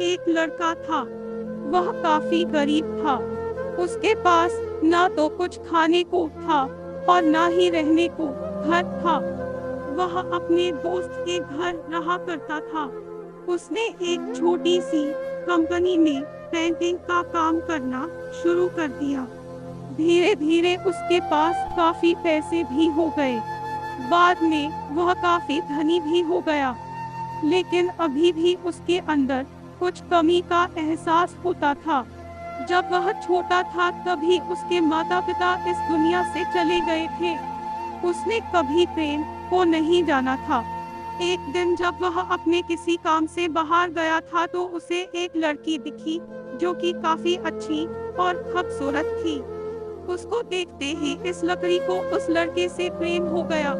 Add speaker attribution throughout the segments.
Speaker 1: एक लड़का था। वह काफी गरीब था। उसके पास ना तो कुछ खाने को था और ना ही रहने को घर था। वह अपने दोस्त के घर रहा करता था। उसने एक छोटी सी कंपनी में पेंटिंग का काम करना शुरू कर दिया। धीरे धीरे उसके पास काफी पैसे भी हो गए। बाद में वह काफी धनी भी हो गया, लेकिन अभी भी उसके अंदर कुछ कमी का एहसास होता था। जब वह छोटा था तभी उसके माता पिता इस दुनिया से चले गए थे। उसने कभी प्रेम को नहीं जाना था। एक दिन जब वह अपने किसी काम से बाहर गया था तो उसे एक लड़की दिखी जो कि काफी अच्छी और खूबसूरत थी। उसको देखते ही इस लड़की को उस लड़के से प्रेम हो गया।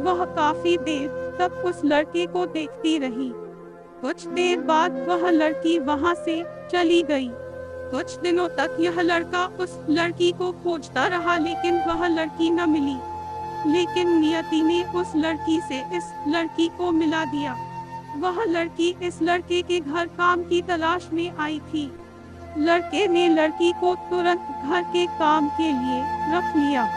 Speaker 1: वह काफी देर तक उस लड़के को देखती रही। कुछ देर बाद वह लड़की वहां से चली गई। कुछ दिनों तक यह लड़का उस लड़की को खोजता रहा, लेकिन वह लड़की न मिली। लेकिन नियति ने उस लड़की से इस लड़की को मिला दिया। वह लड़की इस लड़के के घर काम की तलाश में आई थी। लड़के ने लड़की को तुरंत घर के काम के लिए रख लिया।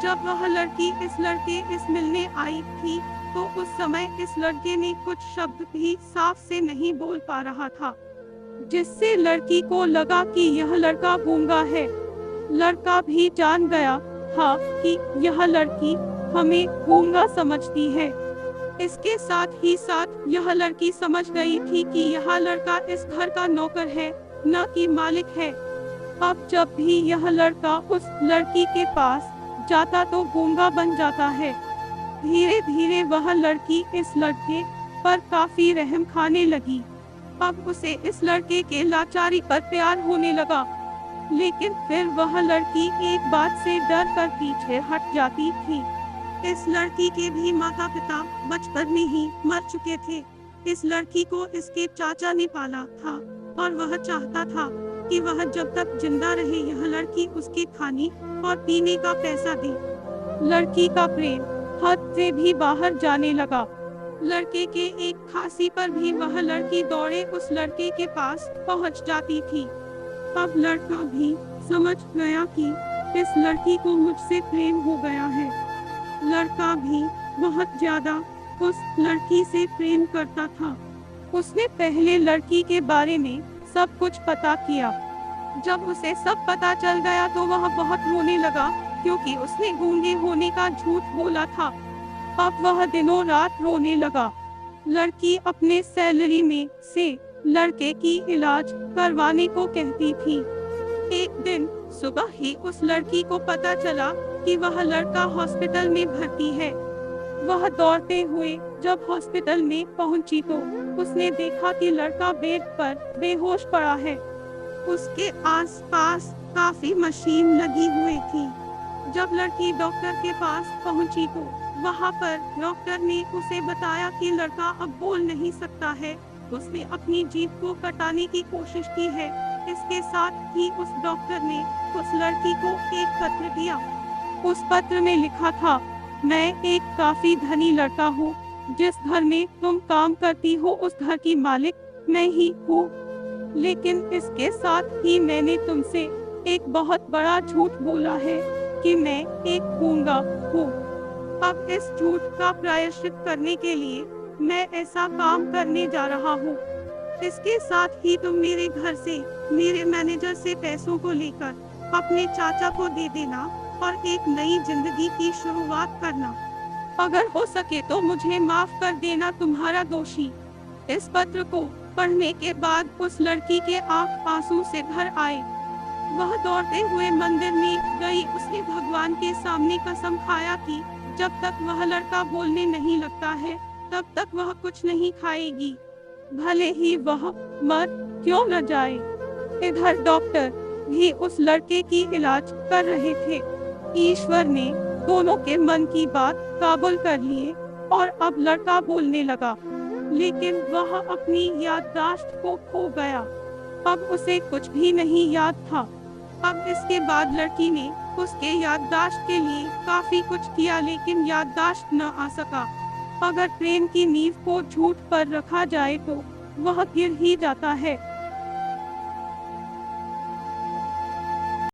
Speaker 1: जब वह लड़की इस लड़के इस मिलने आई थी तो उस समय इस लड़के ने कुछ शब्द भी साफ से नहीं बोल पा रहा था, जिससे लड़की को लगा कि यह लड़का गूंगा है। लड़का भी जान गया था कि यह लड़की हमें गूंगा समझती है। इसके साथ ही साथ यह लड़की समझ गई थी कि यह लड़का इस घर का नौकर है, न कि मालिक है। अब जब भी यह लड़का उस लड़की के पास जाता तो गूंगा बन जाता है। धीरे धीरे वह लड़की इस लड़के पर काफी रहम खाने लगी। अब उसे इस लड़के के लाचारी पर प्यार होने लगा। लेकिन फिर वह लड़की एक बात से डर कर पीछे हट जाती थी। इस लड़की के भी माता पिता बचपन में ही मर चुके थे। इस लड़की को इसके चाचा ने पाला था और वह चाहता था कि वह जब तक जिंदा रहे यह लड़की उसके खाने और पीने का पैसा दे। लड़की का प्रेम हद से भी बाहर जाने लगा। लड़के के एक खांसी पर भी वह लड़की दौड़े उस लड़के के पास पहुंच जाती थी। अब लड़का भी समझ गया कि इस लड़की को मुझसे प्रेम हो गया है। लड़का भी बहुत ज्यादा उस लड़की से प्रेम करता था। उसने पहले लड़की के बारे में सब कुछ पता किया। जब उसे सब पता चल गया तो वह बहुत रोने लगा, क्योंकि उसने गूंगे होने का झूठ बोला था। अब वह दिनों रात रोने लगा। लड़की अपने सैलरी में से लड़के की इलाज करवाने को कहती थी। एक दिन सुबह ही उस लड़की को पता चला कि वह लड़का हॉस्पिटल में भर्ती है। वह दौड़ते हुए जब हॉस्पिटल में पहुंची तो उसने देखा कि लड़का बेड पर बेहोश पड़ा है। उसके आसपास काफी मशीन लगी हुई थी। जब लड़की डॉक्टर के पास पहुंची तो वहां पर डॉक्टर ने उसे बताया कि लड़का अब बोल नहीं सकता है। उसने अपनी जीभ को कटाने की कोशिश की है। इसके साथ ही उस डॉक्टर ने उस लड़की को एक पत्र दिया। उस पत्र में लिखा था, मैं एक काफी धनी लड़का हूँ। जिस घर में तुम काम करती हो उस घर की मालिक मैं ही हूँ। लेकिन इसके साथ ही मैंने तुमसे एक बहुत बड़ा झूठ बोला है कि मैं एक गूंगा हूँ। अब इस झूठ का प्रायश्चित करने के लिए मैं ऐसा काम करने जा रहा हूँ। इसके साथ ही तुम मेरे घर से मेरे मैनेजर से पैसों को लेकर अपने चाचा को दे देना और एक नई जिंदगी की शुरुआत करना। अगर हो सके तो मुझे माफ कर देना, तुम्हारा दोषी। इस पत्र को पढ़ने के बाद उस लड़की के आंख आंसू से भर आए। वह दौड़ते हुए मंदिर में गई। उसने भगवान के सामने कसम खाया कि जब तक वह लड़का बोलने नहीं लगता है तब तक वह कुछ नहीं खाएगी, भले ही वह मर क्यों न जाए। इधर डॉक्टर भी उस लड़के की इलाज कर रहे थे। ईश्वर ने दोनों के मन की बात काबुल कर लिए और अब लड़का बोलने लगा, लेकिन वह अपनी याददाश्त को खो गया। अब उसे कुछ भी नहीं याद था। अब इसके बाद लड़की ने उसके याददाश्त के लिए काफी कुछ किया, लेकिन याददाश्त न आ सका। अगर प्रेम की नींव को झूठ पर रखा जाए तो वह गिर ही जाता है